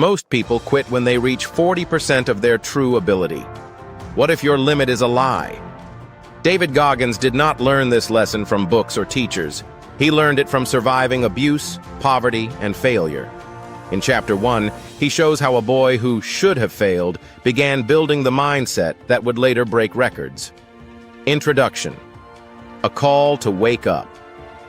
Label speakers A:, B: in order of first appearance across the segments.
A: Most people quit when they reach 40% of their true ability. What if your limit is a lie? David Goggins did not learn this lesson from books or teachers. He learned it from surviving abuse, poverty, and failure. In Chapter 1, he shows how a boy who should have failed began building the mindset that would later break records. Introduction. A call to wake up.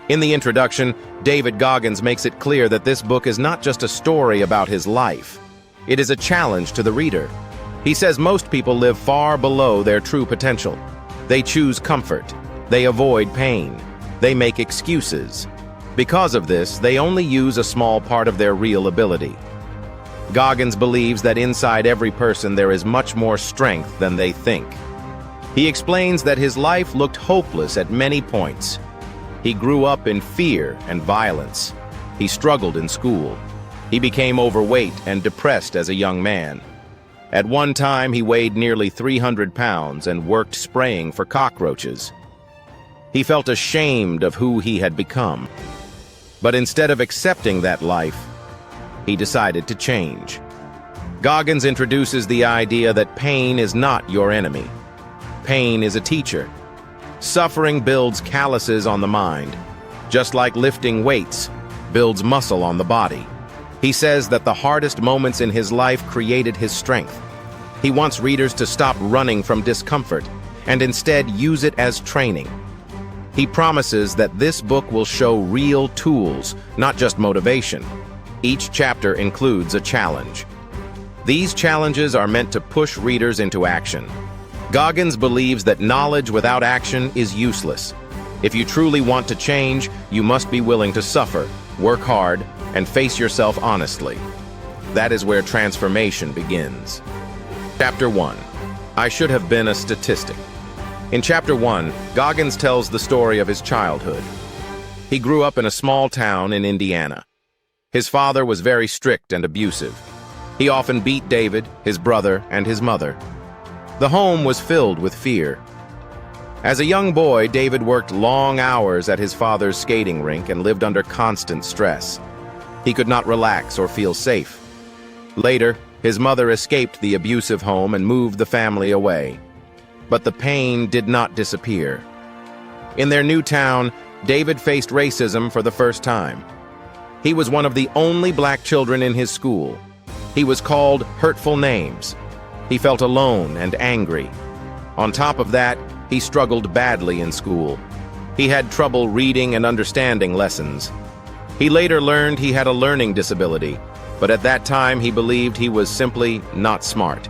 A: In the introduction, David Goggins makes it clear that this book is not just a story about his life. It is a challenge to the reader. He says most people live far below their true potential. They choose comfort. They avoid pain. They make excuses. Because of this, they only use a small part of their real ability. Goggins believes that inside every person there is much more strength than they think. He explains that his life looked hopeless at many points. He grew up in fear and violence. He struggled in school. He became overweight and depressed as a young man. At one time, he weighed nearly 300 pounds and worked spraying for cockroaches. He felt ashamed of who he had become. But instead of accepting that life, he decided to change. Goggins introduces the idea that pain is not your enemy. Pain is a teacher. Suffering builds calluses on the mind, just like lifting weights builds muscle on the body. He says that the hardest moments in his life created his strength. He wants readers to stop running from discomfort and instead use it as training. He promises that this book will show real tools, not just motivation. Each chapter includes a challenge. These challenges are meant to push readers into action. Goggins believes that knowledge without action is useless. If you truly want to change, you must be willing to suffer, work hard, and face yourself honestly. That is where transformation begins. Chapter 1. I should have been a statistic. In Chapter 1, Goggins tells the story of his childhood. He grew up in a small town in Indiana. His father was very strict and abusive. He often beat David, his brother, and his mother. The home was filled with fear. As a young boy, David worked long hours at his father's skating rink and lived under constant stress. He could not relax or feel safe. Later, his mother escaped the abusive home and moved the family away. But the pain did not disappear. In their new town, David faced racism for the first time. He was one of the only black children in his school. He was called hurtful names. He felt alone and angry. On top of that, he struggled badly in school. He had trouble reading and understanding lessons. He later learned he had a learning disability, but at that time he believed he was simply not smart.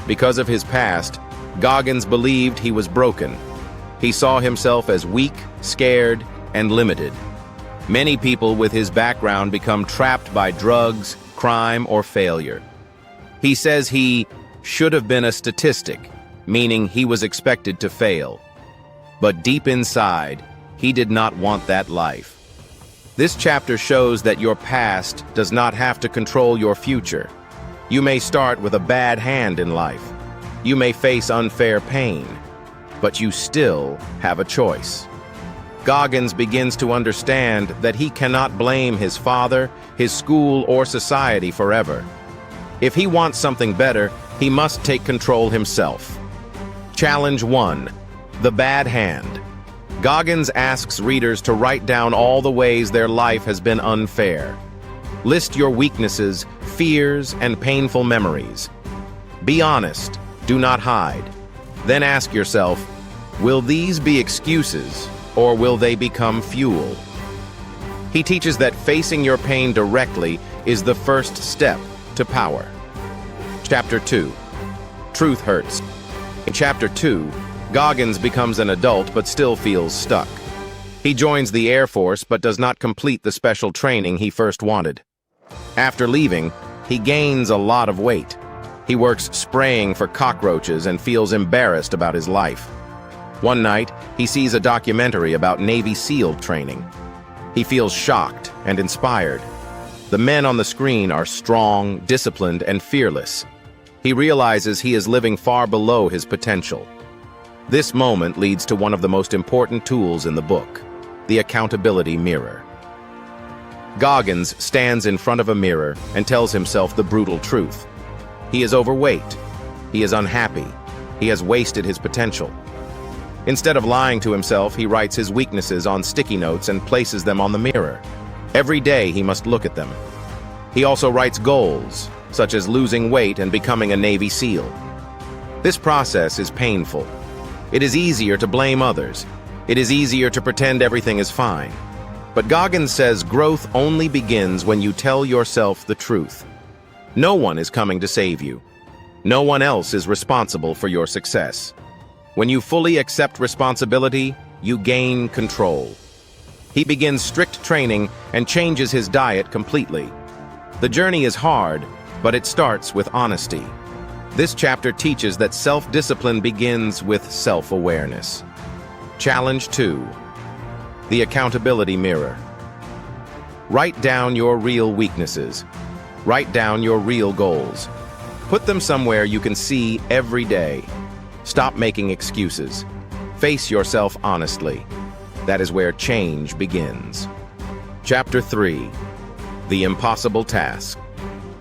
A: Because of his past, Goggins believed he was broken. He saw himself as weak, scared, and limited. Many people with his background become trapped by drugs, crime, or failure. He says he should have been a statistic, meaning he was expected to fail. But deep inside, he did not want that life. This chapter shows that your past does not have to control your future. You may start with a bad hand in life. You may face unfair pain, but you still have a choice. Goggins begins to understand that he cannot blame his father, his school, or society forever. If he wants something better, he must take control himself. Challenge 1. The Bad Hand. Goggins asks readers to write down all the ways their life has been unfair. List your weaknesses, fears, and painful memories. Be honest, do not hide. Then ask yourself, will these be excuses, or will they become fuel? He teaches that facing your pain directly is the first step to power. Chapter 2. Truth Hurts. In Chapter 2, Goggins becomes an adult but still feels stuck. He joins the Air Force but does not complete the special training he first wanted. After leaving, he gains a lot of weight. He works spraying for cockroaches and feels embarrassed about his life. One night, he sees a documentary about Navy SEAL training. He feels shocked and inspired. The men on the screen are strong, disciplined, and fearless. He realizes he is living far below his potential. This moment leads to one of the most important tools in the book, the accountability mirror. Goggins stands in front of a mirror and tells himself the brutal truth. He is overweight. He is unhappy. He has wasted his potential. Instead of lying to himself, he writes his weaknesses on sticky notes and places them on the mirror. Every day he must look at them. He also writes goals, such as losing weight and becoming a Navy SEAL. This process is painful. It is easier to blame others. It is easier to pretend everything is fine. But Goggins says growth only begins when you tell yourself the truth. No one is coming to save you. No one else is responsible for your success. When you fully accept responsibility, you gain control. He begins strict training and changes his diet completely. The journey is hard, but it starts with honesty. This chapter teaches that self-discipline begins with self-awareness. Challenge 2. The accountability mirror. Write down your real weaknesses. Write down your real goals. Put them somewhere you can see every day. Stop making excuses. Face yourself honestly. That is where change begins. Chapter 3. The impossible task.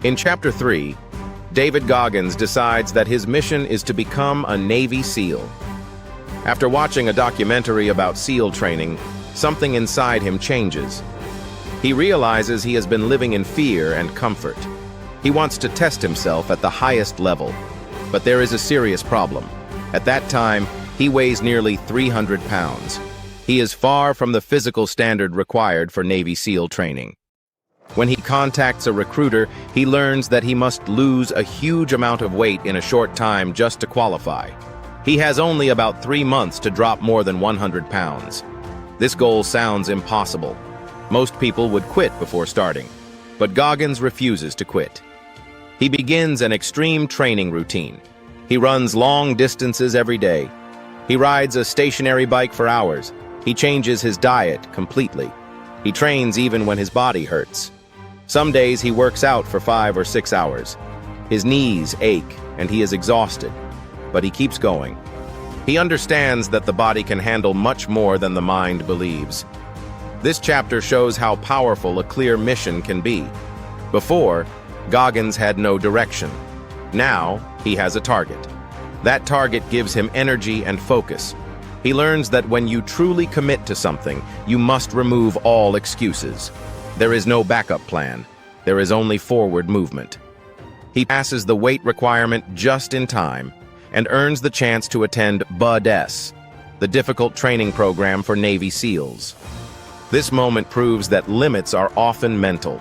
A: In Chapter 3, David Goggins decides that his mission is to become a Navy SEAL. After watching a documentary about SEAL training, something inside him changes. He realizes he has been living in fear and comfort. He wants to test himself at the highest level. But there is a serious problem. At that time, he weighs nearly 300 pounds. He is far from the physical standard required for Navy SEAL training. When he contacts a recruiter, he learns that he must lose a huge amount of weight in a short time just to qualify. He has only about 3 months to drop more than 100 pounds. This goal sounds impossible. Most people would quit before starting, but Goggins refuses to quit. He begins an extreme training routine. He runs long distances every day. He rides a stationary bike for hours. He changes his diet completely. He trains even when his body hurts. Some days he works out for 5 or 6 hours. His knees ache and he is exhausted, but he keeps going. He understands that the body can handle much more than the mind believes. This chapter shows how powerful a clear mission can be. Before, Goggins had no direction. Now, he has a target. That target gives him energy and focus. He learns that when you truly commit to something, you must remove all excuses. There is no backup plan. There is only forward movement. He passes the weight requirement just in time and earns the chance to attend BUD-S, the difficult training program for Navy SEALs. This moment proves that limits are often mental.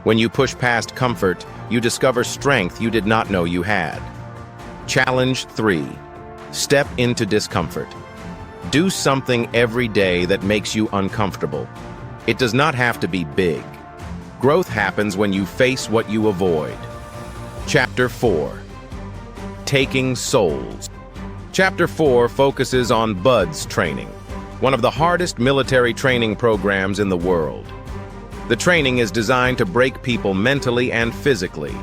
A: When you push past comfort, you discover strength you did not know you had. Challenge 3. Step into discomfort. Do something every day that makes you uncomfortable. It does not have to be big. Growth happens when you face what you avoid. Chapter 4. Taking souls. Chapter 4 focuses on BUD-S training, one of the hardest military training programs in the world. The training is designed to break people mentally and physically.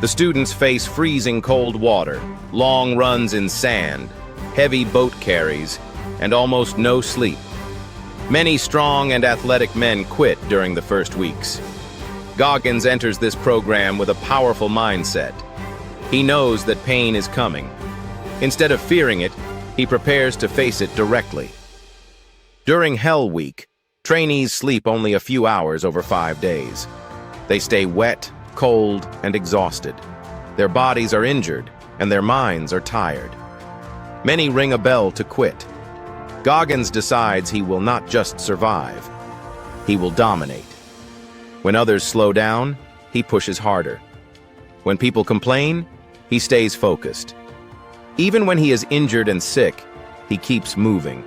A: The students face freezing cold water, long runs in sand, heavy boat carries, and almost no sleep. Many strong and athletic men quit during the first weeks. Goggins enters this program with a powerful mindset. He knows that pain is coming. Instead of fearing it, he prepares to face it directly. During Hell Week, trainees sleep only a few hours over 5 days. They stay wet, cold, and exhausted. Their bodies are injured, and their minds are tired. Many ring a bell to quit. Goggins decides he will not just survive, he will dominate. When others slow down, he pushes harder. When people complain, he stays focused. Even when he is injured and sick, he keeps moving.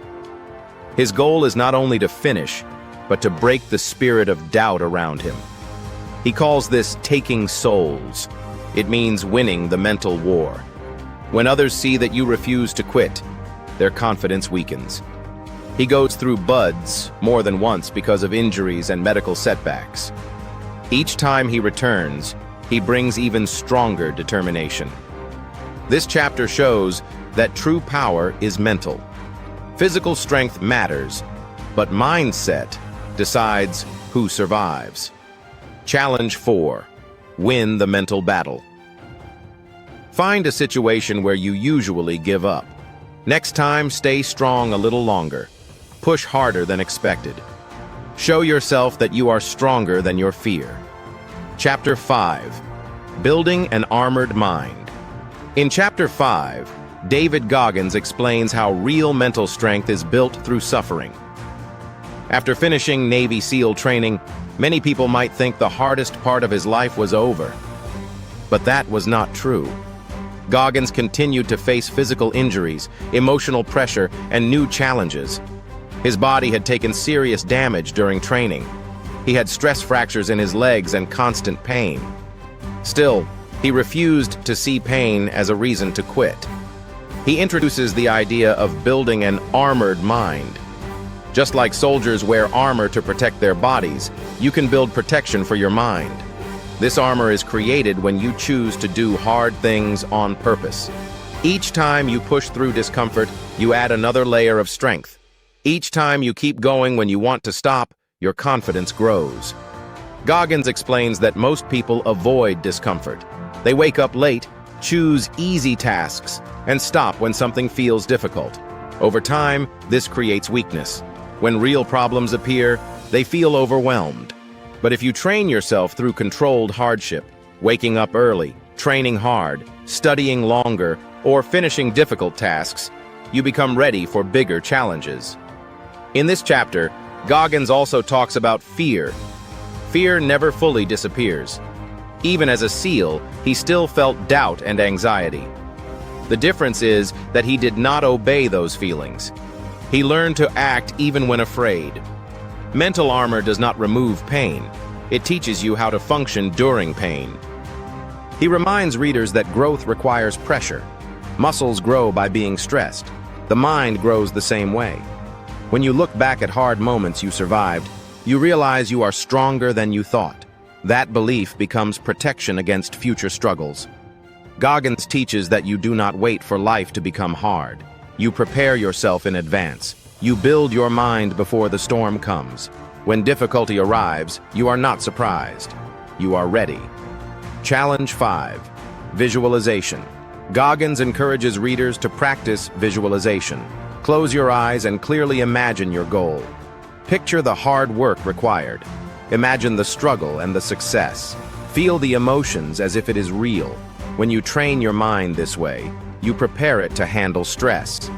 A: His goal is not only to finish, but to break the spirit of doubt around him. He calls this taking souls. It means winning the mental war. When others see that you refuse to quit, their confidence weakens. He goes through BUD-S more than once because of injuries and medical setbacks. Each time he returns, he brings even stronger determination. This chapter shows that true power is mental. Physical strength matters, but mindset decides who survives. Challenge 4. Win the mental battle. Find a situation where you usually give up. Next time, stay strong a little longer. Push harder than expected. Show yourself that you are stronger than your fear. Chapter 5. Building an Armored Mind. In Chapter 5, David Goggins explains how real mental strength is built through suffering. After finishing Navy SEAL training, many people might think the hardest part of his life was over. But that was not true. Goggins continued to face physical injuries, emotional pressure, and new challenges. His body had taken serious damage during training. He had stress fractures in his legs and constant pain. Still, he refused to see pain as a reason to quit. He introduces the idea of building an armored mind. Just like soldiers wear armor to protect their bodies, you can build protection for your mind. This armor is created when you choose to do hard things on purpose. Each time you push through discomfort, you add another layer of strength. Each time you keep going when you want to stop, your confidence grows. Goggins explains that most people avoid discomfort. They wake up late, choose easy tasks, and stop when something feels difficult. Over time, this creates weakness. When real problems appear, they feel overwhelmed. But if you train yourself through controlled hardship, waking up early, training hard, studying longer, or finishing difficult tasks, you become ready for bigger challenges. In this chapter, Goggins also talks about fear. Fear never fully disappears. Even as a SEAL, he still felt doubt and anxiety. The difference is that he did not obey those feelings. He learned to act even when afraid. Mental armor does not remove pain. It teaches you how to function during pain. He reminds readers that growth requires pressure. Muscles grow by being stressed. The mind grows the same way. When you look back at hard moments you survived, you realize you are stronger than you thought. That belief becomes protection against future struggles. Goggins teaches that you do not wait for life to become hard. You prepare yourself in advance. You build your mind before the storm comes. When difficulty arrives, you are not surprised. You are ready. Challenge 5. Visualization. Goggins encourages readers to practice visualization. Close your eyes and clearly imagine your goal. Picture the hard work required. Imagine the struggle and the success. Feel the emotions as if it is real. When you train your mind this way, you prepare it to handle stress.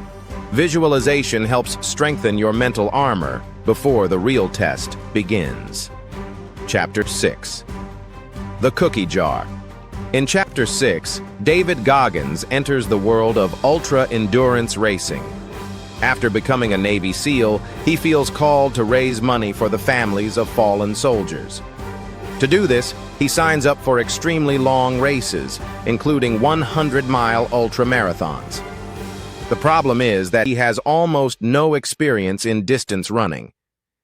A: Visualization helps strengthen your mental armor before the real test begins. Chapter 6. The Cookie Jar. In Chapter 6, David Goggins enters the world of ultra-endurance racing. After becoming a Navy SEAL, he feels called to raise money for the families of fallen soldiers. To do this, he signs up for extremely long races, including 100-mile ultra-marathons. The problem is that he has almost no experience in distance running.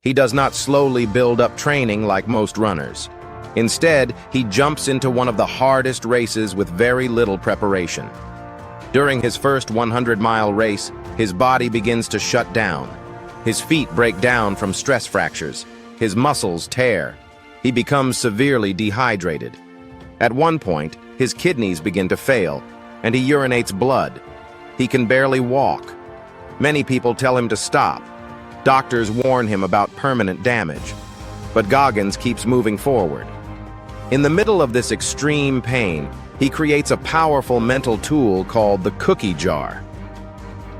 A: He does not slowly build up training like most runners. Instead, he jumps into one of the hardest races with very little preparation. During his first 100-mile race, his body begins to shut down. His feet break down from stress fractures. His muscles tear. He becomes severely dehydrated. At one point, his kidneys begin to fail, and he urinates blood. He can barely walk. Many people tell him to stop. Doctors warn him about permanent damage. But Goggins keeps moving forward. In the middle of this extreme pain, he creates a powerful mental tool called the cookie jar.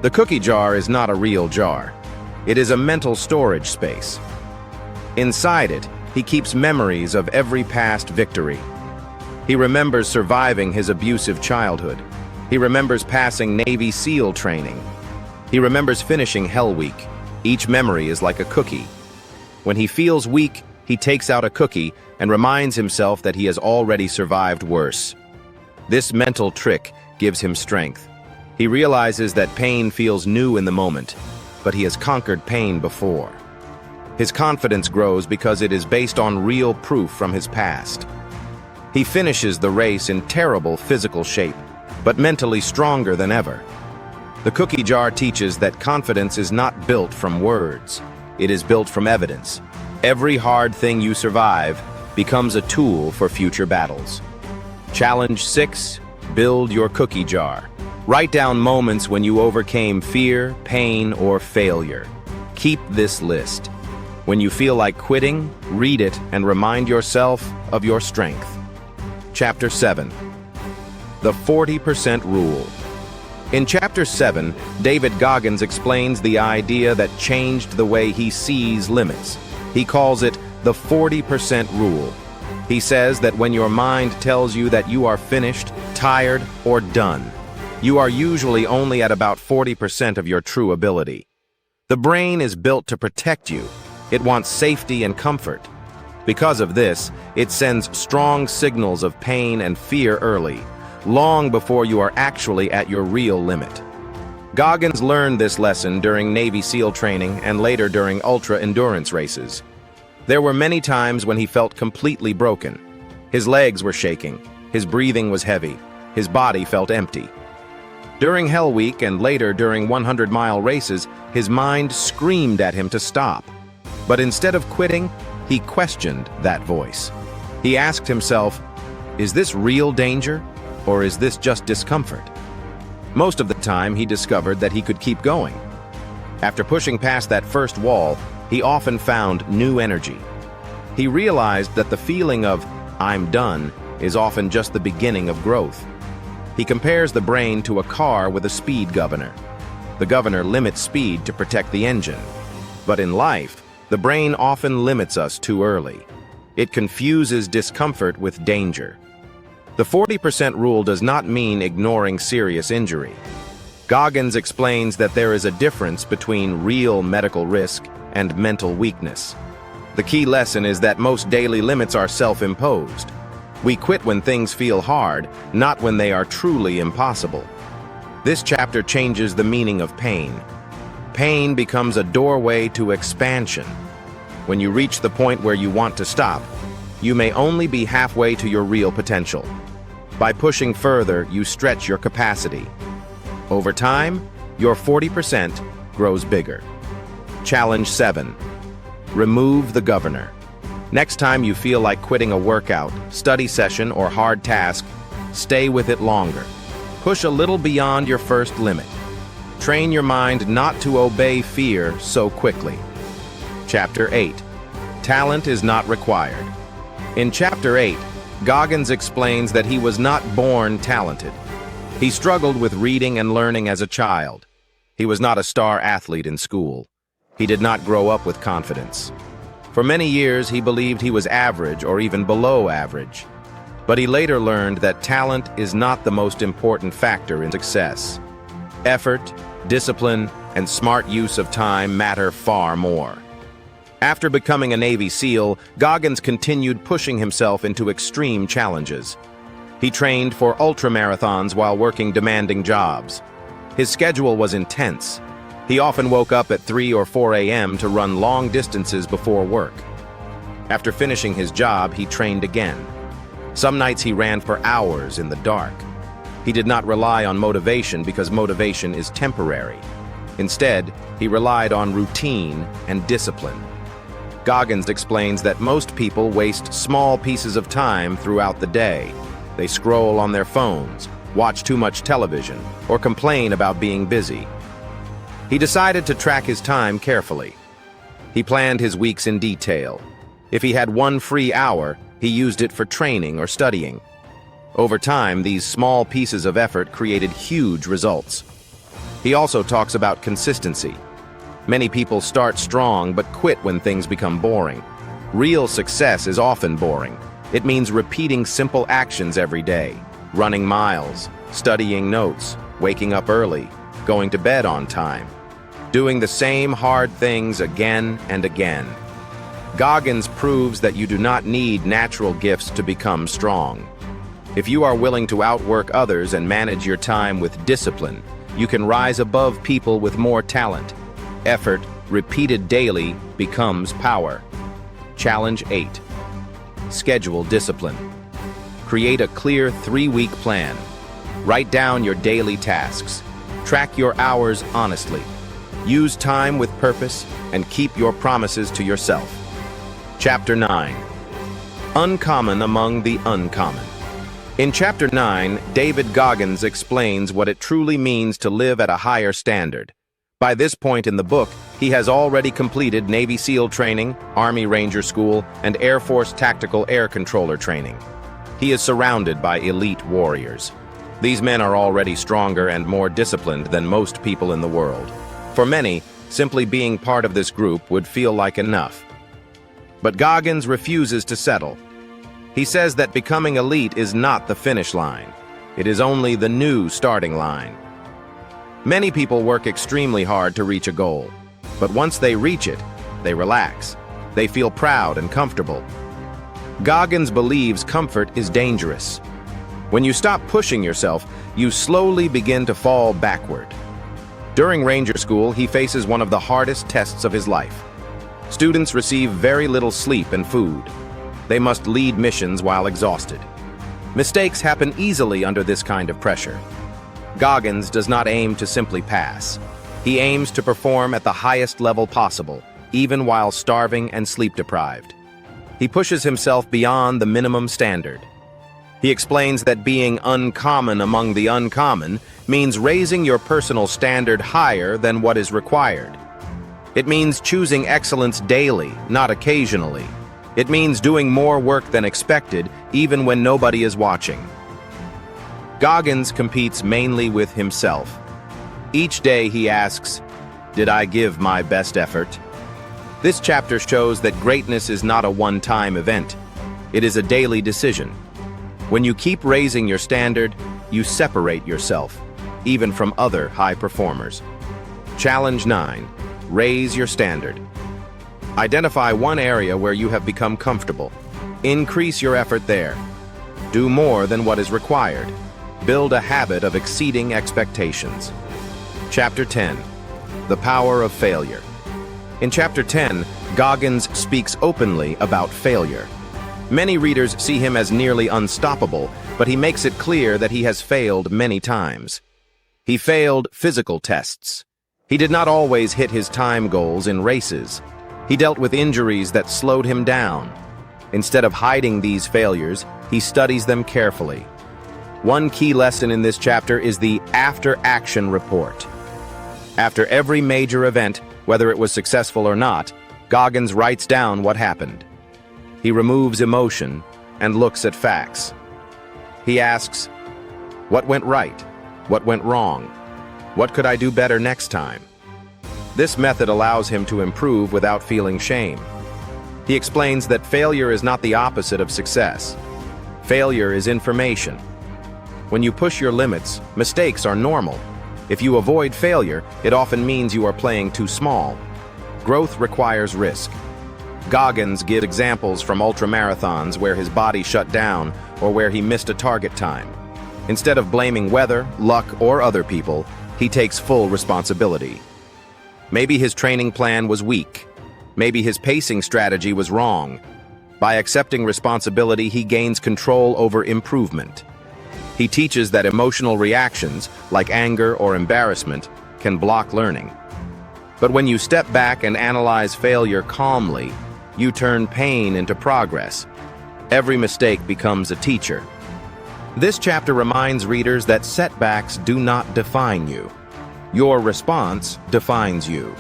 A: The cookie jar is not a real jar. It is a mental storage space. Inside it, he keeps memories of every past victory. He remembers surviving his abusive childhood. He remembers passing Navy SEAL training. He remembers finishing Hell Week. Each memory is like a cookie. When he feels weak, he takes out a cookie and reminds himself that he has already survived worse. This mental trick gives him strength. He realizes that pain feels new in the moment, but he has conquered pain before. His confidence grows because it is based on real proof from his past. He finishes the race in terrible physical shape, but mentally stronger than ever. The cookie jar teaches that confidence is not built from words. It is built from evidence. Every hard thing you survive becomes a tool for future battles. Challenge 6. Build your cookie jar. Write down moments when you overcame fear, pain, or failure. Keep this list. When you feel like quitting, read it and remind yourself of your strength. Chapter 7. The 40% Rule. In Chapter 7, David Goggins explains the idea that changed the way he sees limits. He calls it the 40% Rule. He says that when your mind tells you that you are finished, tired, or done, you are usually only at about 40% of your true ability. The brain is built to protect you. It wants safety and comfort. Because of this, it sends strong signals of pain and fear early, long before you are actually at your real limit. Goggins learned this lesson during Navy SEAL training and later during ultra-endurance races. There were many times when he felt completely broken. His legs were shaking, his breathing was heavy, his body felt empty. During Hell Week and later during 100-mile races, his mind screamed at him to stop. But instead of quitting, he questioned that voice. He asked himself, is this real danger, or is this just discomfort? Most of the time, he discovered that he could keep going. After pushing past that first wall, he often found new energy. He realized that the feeling of, I'm done, is often just the beginning of growth. He compares the brain to a car with a speed governor. The governor limits speed to protect the engine. But in life, the brain often limits us too early. It confuses discomfort with danger. The 40% rule does not mean ignoring serious injury. Goggins explains that there is a difference between real medical risk and mental weakness. The key lesson is that most daily limits are self-imposed. We quit when things feel hard, not when they are truly impossible. This chapter changes the meaning of pain. Pain becomes a doorway to expansion. When you reach the point where you want to stop, you may only be halfway to your real potential. By pushing further, you stretch your capacity. Over time, your 40% grows bigger. Challenge 7. Remove the governor. Next time you feel like quitting a workout, study session, or hard task, stay with it longer. Push a little beyond your first limit. Train your mind not to obey fear so quickly. Chapter 8. Talent is not required. In Chapter 8, Goggins explains that he was not born talented. He struggled with reading and learning as a child. He was not a star athlete in school. He did not grow up with confidence. For many years, he believed he was average or even below average. But he later learned that talent is not the most important factor in success. Effort, discipline, and smart use of time matter far more. After becoming a Navy SEAL, Goggins continued pushing himself into extreme challenges. He trained for ultramarathons while working demanding jobs. His schedule was intense. He often woke up at 3 or 4 a.m. to run long distances before work. After finishing his job, he trained again. Some nights he ran for hours in the dark. He did not rely on motivation because motivation is temporary. Instead, he relied on routine and discipline. Goggins explains that most people waste small pieces of time throughout the day. They scroll on their phones, watch too much television, or complain about being busy. He decided to track his time carefully. He planned his weeks in detail. If he had one free hour, he used it for training or studying. Over time, these small pieces of effort created huge results. He also talks about consistency. Many people start strong but quit when things become boring. Real success is often boring. It means repeating simple actions every day, running miles, studying notes, waking up early, going to bed on time, doing the same hard things again and again. Goggins proves that you do not need natural gifts to become strong. If you are willing to outwork others and manage your time with discipline, you can rise above people with more talent. Effort, repeated daily, becomes power. Challenge 8. Schedule discipline. Create a clear 3-week plan. Write down your daily tasks. Track your hours honestly. Use time with purpose and keep your promises to yourself. Chapter 9. Uncommon among the uncommon. In Chapter 9, David Goggins explains what it truly means to live at a higher standard. By this point in the book, he has already completed Navy SEAL training, Army Ranger School, and Air Force Tactical Air Controller training. He is surrounded by elite warriors. These men are already stronger and more disciplined than most people in the world. For many, simply being part of this group would feel like enough. But Goggins refuses to settle. He says that becoming elite is not the finish line. It is only the new starting line. Many people work extremely hard to reach a goal, but once they reach it, they relax. They feel proud and comfortable. Goggins believes comfort is dangerous. When you stop pushing yourself, you slowly begin to fall backward. During Ranger School, he faces one of the hardest tests of his life. Students receive very little sleep and food. They must lead missions while exhausted. Mistakes happen easily under this kind of pressure. Goggins does not aim to simply pass. He aims to perform at the highest level possible, even while starving and sleep-deprived. He pushes himself beyond the minimum standard. He explains that being uncommon among the uncommon means raising your personal standard higher than what is required. It means choosing excellence daily, not occasionally. It means doing more work than expected, even when nobody is watching. Goggins competes mainly with himself. Each day he asks, "Did I give my best effort?" This chapter shows that greatness is not a one-time event. It is a daily decision. When you keep raising your standard, you separate yourself, even from other high performers. Challenge 9. Raise your standard. Identify one area where you have become comfortable. Increase your effort there. Do more than what is required. Build a habit of exceeding expectations. Chapter 10. The Power of Failure. In Chapter 10, Goggins speaks openly about failure. Many readers see him as nearly unstoppable, but he makes it clear that he has failed many times. He failed physical tests. He did not always hit his time goals in races. He dealt with injuries that slowed him down. Instead of hiding these failures, he studies them carefully. One key lesson in this chapter is the after-action report. After every major event, whether it was successful or not, Goggins writes down what happened. He removes emotion and looks at facts. He asks, what went right? What went wrong? What could I do better next time? This method allows him to improve without feeling shame. He explains that failure is not the opposite of success. Failure is information. When you push your limits, mistakes are normal. If you avoid failure, it often means you are playing too small. Growth requires risk. Goggins gives examples from ultramarathons where his body shut down or where he missed a target time. Instead of blaming weather, luck, or other people, he takes full responsibility. Maybe his training plan was weak. Maybe his pacing strategy was wrong. By accepting responsibility, he gains control over improvement. He teaches that emotional reactions, like anger or embarrassment, can block learning. But when you step back and analyze failure calmly, you turn pain into progress. Every mistake becomes a teacher. This chapter reminds readers that setbacks do not define you. Your response defines you.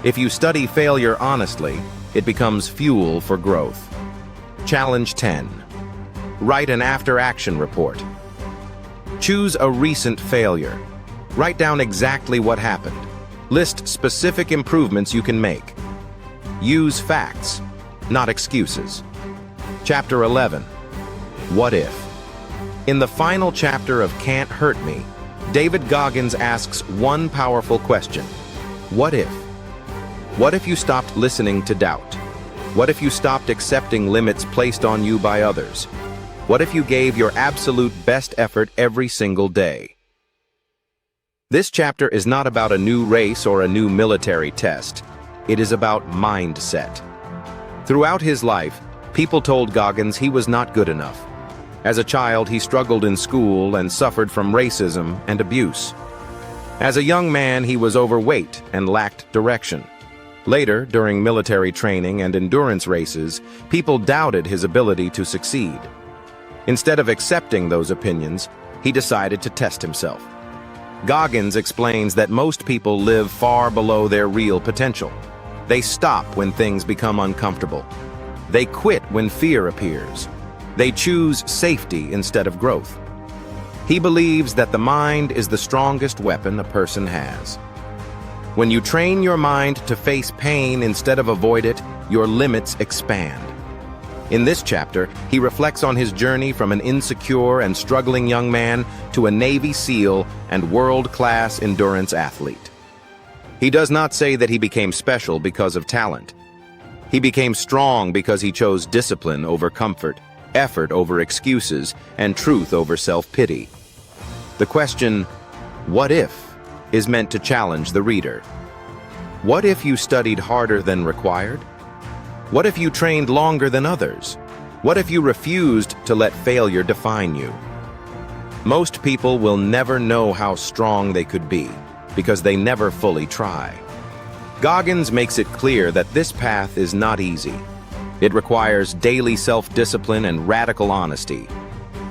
A: If you study failure honestly, it becomes fuel for growth. Challenge 10. Write an after-action report. Choose a recent failure. Write down exactly what happened. List specific improvements you can make. Use facts, not excuses. Chapter 11. What if? In the final chapter of Can't Hurt Me, David Goggins asks one powerful question. What if? What if you stopped listening to doubt? What if you stopped accepting limits placed on you by others? What if you gave your absolute best effort every single day? This chapter is not about a new race or a new military test. It is about mindset. Throughout his life, people told Goggins he was not good enough. As a child, he struggled in school and suffered from racism and abuse. As a young man, he was overweight and lacked direction. Later, during military training and endurance races, people doubted his ability to succeed. Instead of accepting those opinions, he decided to test himself. Goggins explains that most people live far below their real potential. They stop when things become uncomfortable. They quit when fear appears. They choose safety instead of growth. He believes that the mind is the strongest weapon a person has. When you train your mind to face pain instead of avoid it, your limits expand. In this chapter, he reflects on his journey from an insecure and struggling young man to a Navy SEAL and world-class endurance athlete. He does not say that he became special because of talent. He became strong because he chose discipline over comfort, effort over excuses, and truth over self-pity. The question, "What if?" is meant to challenge the reader. What if you studied harder than required? What if you trained longer than others? What if you refused to let failure define you? Most people will never know how strong they could be because they never fully try. Goggins makes it clear that this path is not easy. It requires daily self-discipline and radical honesty.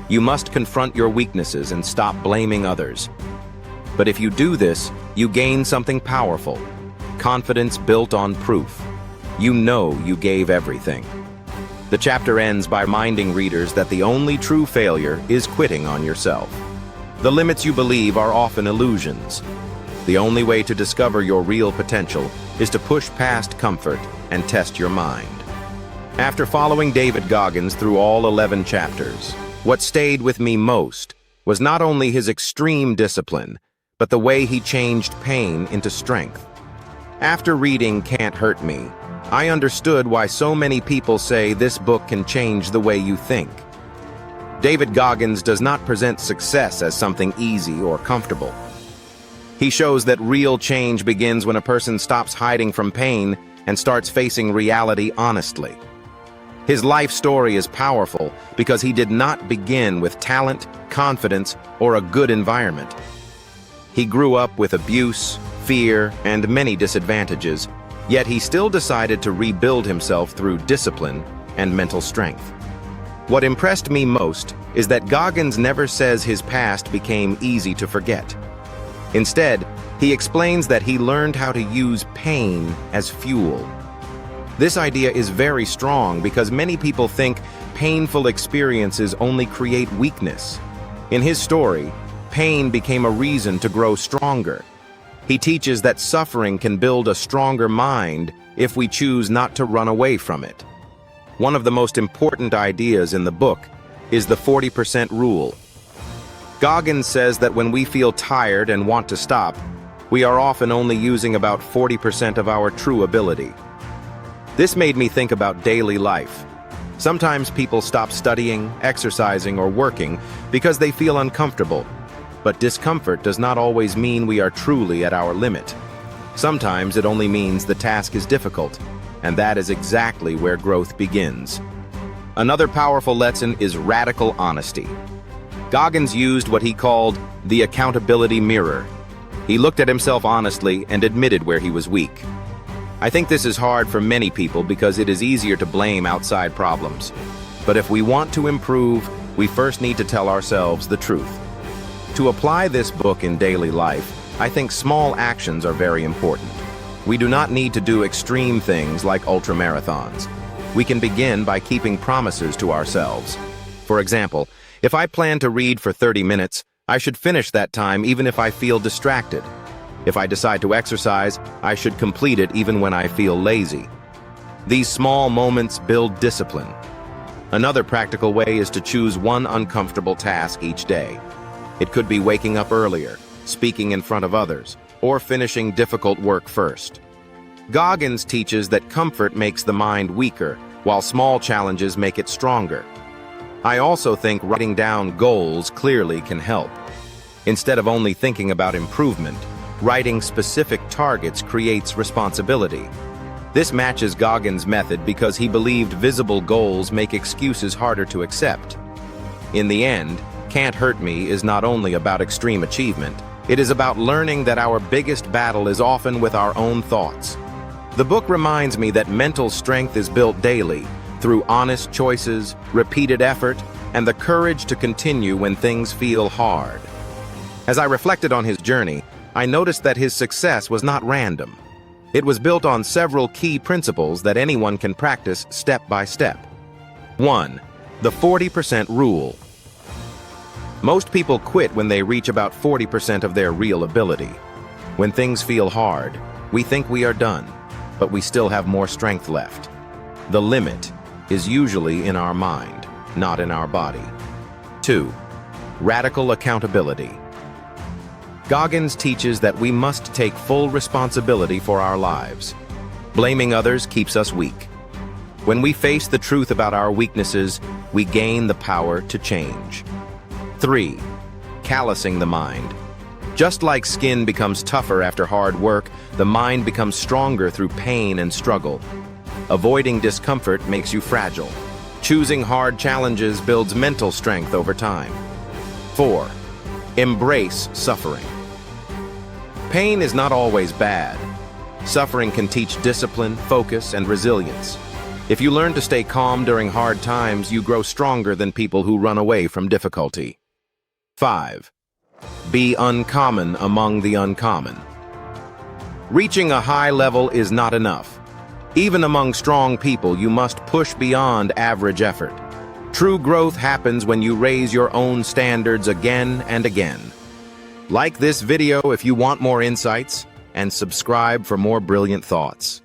A: You must confront your weaknesses and stop blaming others. But if you do this, you gain something powerful, confidence built on proof. You know you gave everything. The chapter ends by reminding readers that the only true failure is quitting on yourself. The limits you believe are often illusions. The only way to discover your real potential is to push past comfort and test your mind. After following David Goggins through all 11 chapters, what stayed with me most was not only his extreme discipline, but the way he changed pain into strength. After reading Can't Hurt Me, I understood why so many people say this book can change the way you think. David Goggins does not present success as something easy or comfortable. He shows that real change begins when a person stops hiding from pain and starts facing reality honestly. His life story is powerful because he did not begin with talent, confidence, or a good environment. He grew up with abuse, fear, and many disadvantages, yet he still decided to rebuild himself through discipline and mental strength. What impressed me most is that Goggins never says his past became easy to forget. Instead, he explains that he learned how to use pain as fuel. This idea is very strong because many people think painful experiences only create weakness. In his story, pain became a reason to grow stronger. He teaches that suffering can build a stronger mind if we choose not to run away from it. One of the most important ideas in the book is the 40% rule. Goggins says that when we feel tired and want to stop, we are often only using about 40% of our true ability. This made me think about daily life. Sometimes people stop studying, exercising, or working because they feel uncomfortable. But discomfort does not always mean we are truly at our limit. Sometimes it only means the task is difficult, and that is exactly where growth begins. Another powerful lesson is radical honesty. Goggins used what he called the accountability mirror. He looked at himself honestly and admitted where he was weak. I think this is hard for many people because it is easier to blame outside problems. But if we want to improve, we first need to tell ourselves the truth. To apply this book in daily life, I think small actions are very important. We do not need to do extreme things like ultramarathons. We can begin by keeping promises to ourselves. For example, if I plan to read for 30 minutes, I should finish that time even if I feel distracted. If I decide to exercise, I should complete it even when I feel lazy. These small moments build discipline. Another practical way is to choose one uncomfortable task each day. It could be waking up earlier, speaking in front of others, or finishing difficult work first. Goggins teaches that comfort makes the mind weaker, while small challenges make it stronger. I also think writing down goals clearly can help. Instead of only thinking about improvement, writing specific targets creates responsibility. This matches Goggins' method because he believed visible goals make excuses harder to accept. In the end, Can't Hurt Me is not only about extreme achievement, it is about learning that our biggest battle is often with our own thoughts. The book reminds me that mental strength is built daily through honest choices, repeated effort, and the courage to continue when things feel hard. As I reflected on his journey, I noticed that his success was not random. It was built on several key principles that anyone can practice step by step. 1. The 40% rule. Most people quit when they reach about 40% of their real ability. When things feel hard, we think we are done, but we still have more strength left. The limit is usually in our mind, not in our body. 2. Radical accountability. Goggins teaches that we must take full responsibility for our lives. Blaming others keeps us weak. When we face the truth about our weaknesses, we gain the power to change. 3. Callousing the mind. Just like skin becomes tougher after hard work, the mind becomes stronger through pain and struggle. Avoiding discomfort makes you fragile. Choosing hard challenges builds mental strength over time. 4. Embrace suffering. Pain is not always bad. Suffering can teach discipline, focus, and resilience. If you learn to stay calm during hard times, you grow stronger than people who run away from difficulty. 5. Be uncommon among the uncommon. Reaching a high level is not enough. Even among strong people, you must push beyond average effort. True growth happens when you raise your own standards again and again. Like this video if you want more insights, and subscribe for more brilliant thoughts.